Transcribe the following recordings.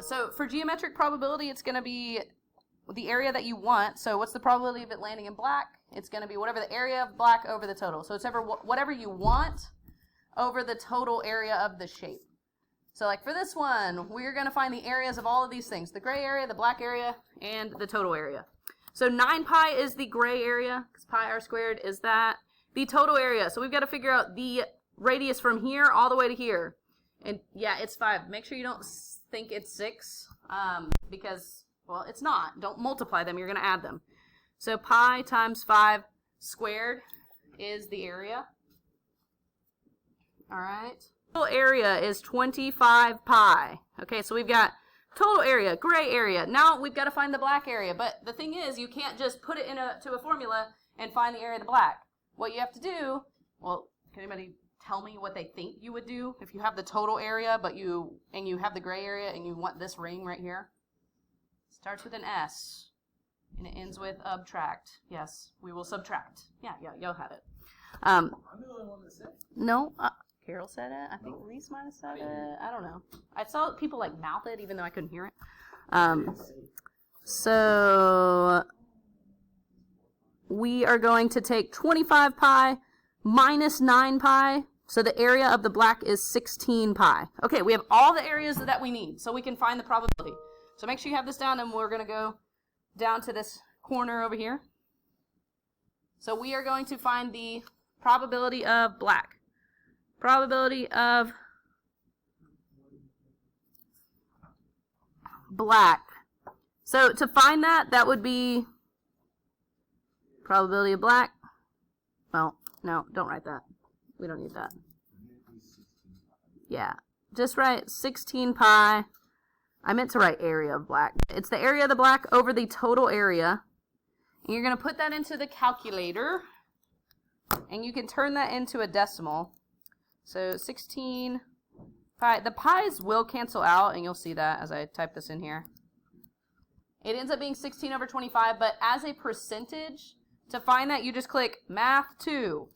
So for geometric probability, it's going to be the area that you want. So what's the probability of it landing in black? It's going to be whatever the area of black over the total. So it's whatever you want over the total area of the shape. So like for this one, we're going to find the areas of all of these things. The gray area, the black area, and the total area. So 9 pi is the gray area, because pi r squared is that. The total area, so we've got to figure out the radius from here all the way to here. And yeah, it's 5. Make sure you don't think it's 6, because, well, it's not. Don't multiply them, you're going to add them. So pi times 5 squared is the area. All right. Total area is 25 pi. Okay, so we've got total area, gray area. Now we've got to find the black area. But the thing is, you can't just put it into a formula and find the area of the black. What you have to do, well, can anybody tell me what they think you would do if you have the total area, but you have the gray area and you want this ring right here? Starts with an S and it ends with subtract. Yes, we will subtract. Yeah, y'all had it. I'm the only one that said it. No, Carol said it. I think Reese might have said it. I don't know. I saw people like mouth it even though I couldn't hear it. So we are going to take 25 pi minus 9 pi. So the area of the black is 16 pi. Okay, we have all the areas that we need, so we can find the probability. So make sure you have this down, and we're going to go down to this corner over here. So we are going to find the probability of black. Probability of black. So to find that, that would be probability of black. Well, no, don't write that. We don't need that. Yeah, just write 16 pi. I meant to write area of black. It's the area of the black over the total area. And you're going to put that into the calculator. And you can turn that into a decimal. So 16 pi. The pi's will cancel out, and you'll see that as I type this in here. It ends up being 16 over 25, but as a percentage, to find that, you just click Math 2.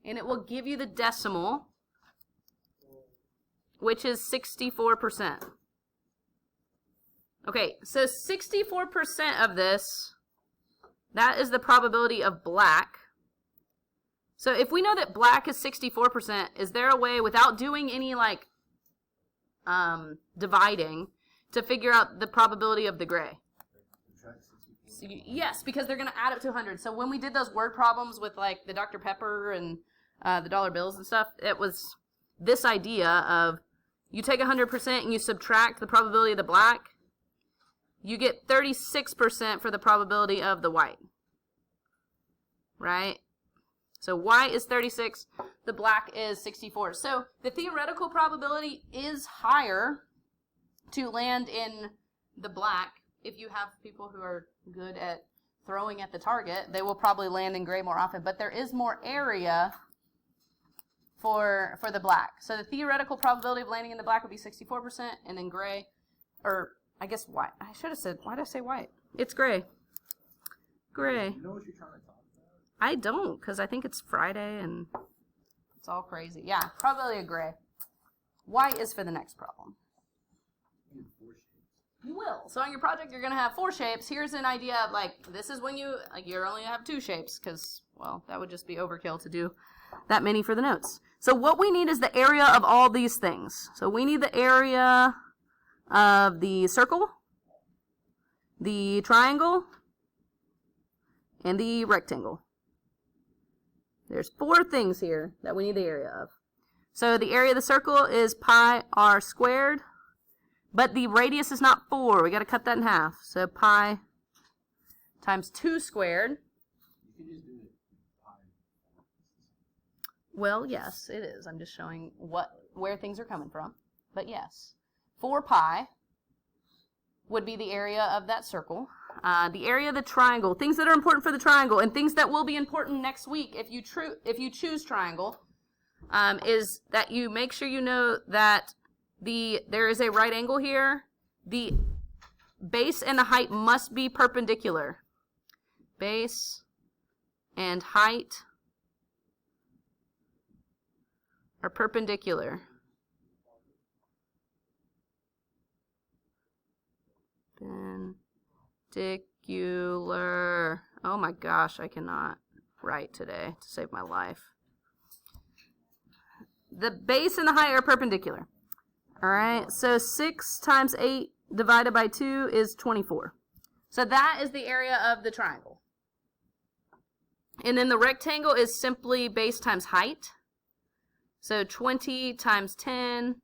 And it will give you the decimal, which is 64%. Okay, so 64% of this, that is the probability of black. So if we know that black is 64%, is there a way, without doing any like dividing, to figure out the probability of the gray? So yes, because they're going to add up to 100. So when we did those word problems with like the Dr. Pepper and the dollar bills and stuff, it was this idea of you take 100% and you subtract the probability of the black, you get 36% for the probability of the white. Right? So white is 36, the black is 64. So the theoretical probability is higher to land in the black. If you have people who are good at throwing at the target, they will probably land in gray more often. But there is more area for the black. So the theoretical probability of landing in the black would be 64%, and then gray, or I guess white. I should have said, why did I say white? It's gray. Gray. You know what you're trying to talk about? I don't, because I think it's Friday and it's all crazy. Yeah, probability of gray. White is for the next problem. You will. So on your project, you're going to have 4 shapes. Here's an idea of, like, this is when you only have 2 shapes, because, well, that would just be overkill to do that many for the notes. So what we need is the area of all these things. So we need the area of the circle, the triangle, and the rectangle. There's 4 things here that we need the area of. So the area of the circle is pi r squared. But the radius is not 4. We got to cut that in half. So pi times 2 squared. You can just do it pi. Well, yes, it is. I'm just showing where things are coming from. But yes, 4 pi would be the area of that circle. The area of the triangle, things that are important for the triangle, and things that will be important next week if you choose triangle, is that you make sure you know that there is a right angle here. The base and the height must be perpendicular. Base and height are perpendicular. Perpendicular. Oh my gosh, I cannot write today to save my life. The base and the height are perpendicular. All right, so 6 times 8 divided by 2 is 24. So that is the area of the triangle. And then the rectangle is simply base times height. So 20 times 10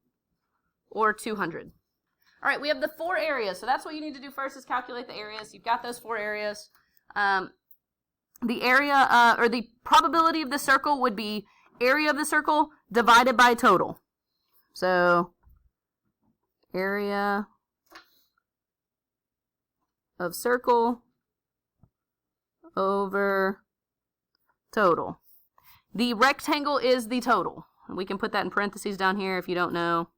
or 200. All right, we have the 4 areas. So that's what you need to do first is calculate the areas. You've got those 4 areas. The area, or the probability of the circle would be area of the circle divided by total. So area of circle over total. The rectangle is the total. We can put that in parentheses down here if you don't know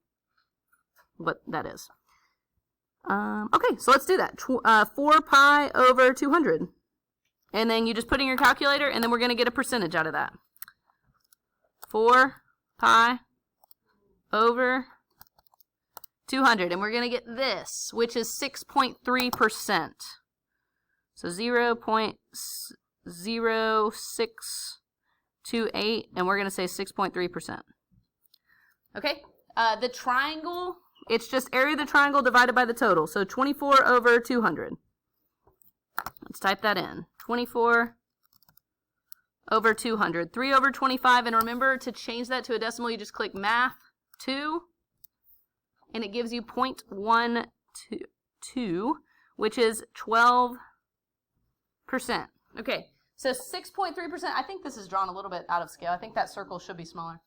what that is. Okay, so let's do that. 4 pi over 200. And then you just put in your calculator, and then we're going to get a percentage out of that. 4 pi over 200. And we're going to get this, which is 6.3%. So 0.0628, and we're going to say 6.3%. Okay? The triangle, it's just area of the triangle divided by the total. So 24 over 200. Let's type that in. 24 over 200. 3 over 25. And remember to change that to a decimal, you just click math 2. And it gives you 0.122, which is 12%. Okay, so 6.3%. I think this is drawn a little bit out of scale. I think that circle should be smaller.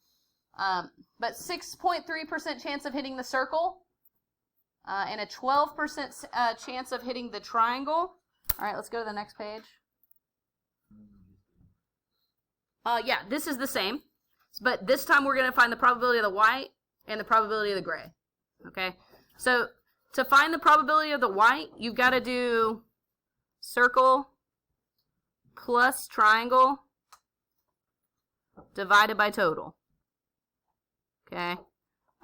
But 6.3% chance of hitting the circle and a 12% chance of hitting the triangle. All right, let's go to the next page. Yeah, this is the same, but this time we're going to find the probability of the white and the probability of the gray. Okay, so to find the probability of the white, you've got to do circle plus triangle divided by total. Okay,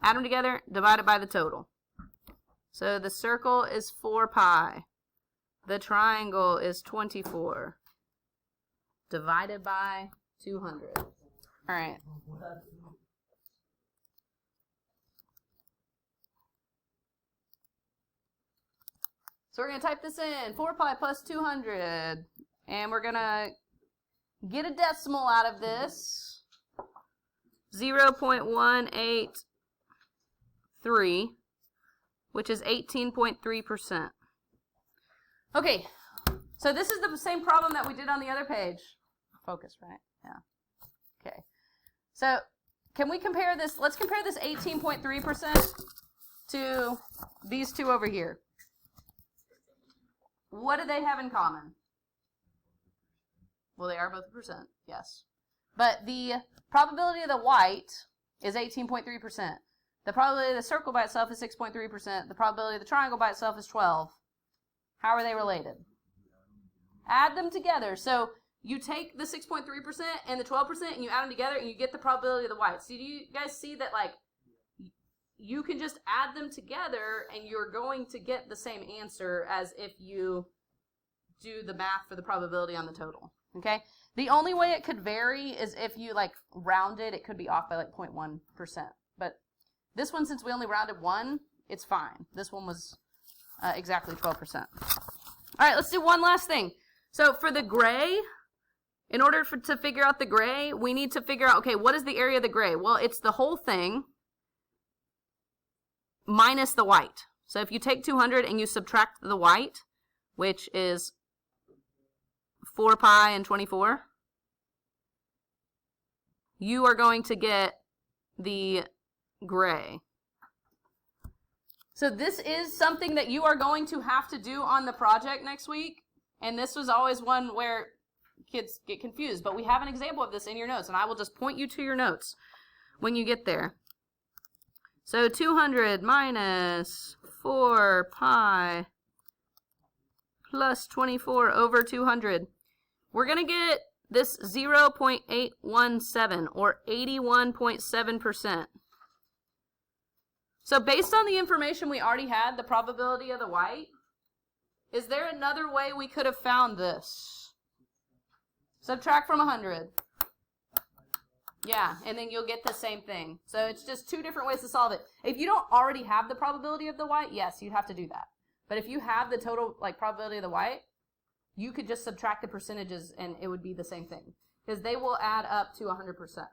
add them together, divided by the total. So the circle is 4 pi. The triangle is 24 divided by 200. All right. So we're going to type this in, 4 pi plus 200, and we're going to get a decimal out of this, 0.183, which is 18.3%. Okay, so this is the same problem that we did on the other page. Focus, right? Yeah. Okay. So can we compare this? Let's compare this 18.3% to these two over here. What do they have in common? Well, they are both a percent, yes. But the probability of the white is 18.3%. The probability of the circle by itself is 6.3%. The probability of the triangle by itself is 12. How are they related? Add them together. So you take the 6.3% and the 12% and you add them together and you get the probability of the white. So do you guys see that, like, you can just add them together and you're going to get the same answer as if you do the math for the probability on the total. Okay? The only way it could vary is if you, like, round it. It could be off by like 0.1%. But this one, since we only rounded 1, it's fine. This one was exactly 12%. All right, let's do one last thing. So for the gray, in order to figure out the gray, we need to figure out, okay, what is the area of the gray? Well, it's the whole thing minus the white. So if you take 200 and you subtract the white, which is 4 pi and 24, you are going to get the gray. So this is something that you are going to have to do on the project next week. And this was always one where kids get confused. But we have an example of this in your notes, and I will just point you to your notes when you get there. So 200 minus 4 pi plus 24 over 200. We're going to get this 0.817 or 81.7%. So based on the information we already had, the probability of the white Is there another way we could have found this? Subtract from 100. Yeah, and then you'll get the same thing. So it's just two different ways to solve it. If you don't already have the probability of the white, yes, you'd have to do that. But if you have the total probability of the white, you could just subtract the percentages and it would be the same thing. Because they will add up to 100%.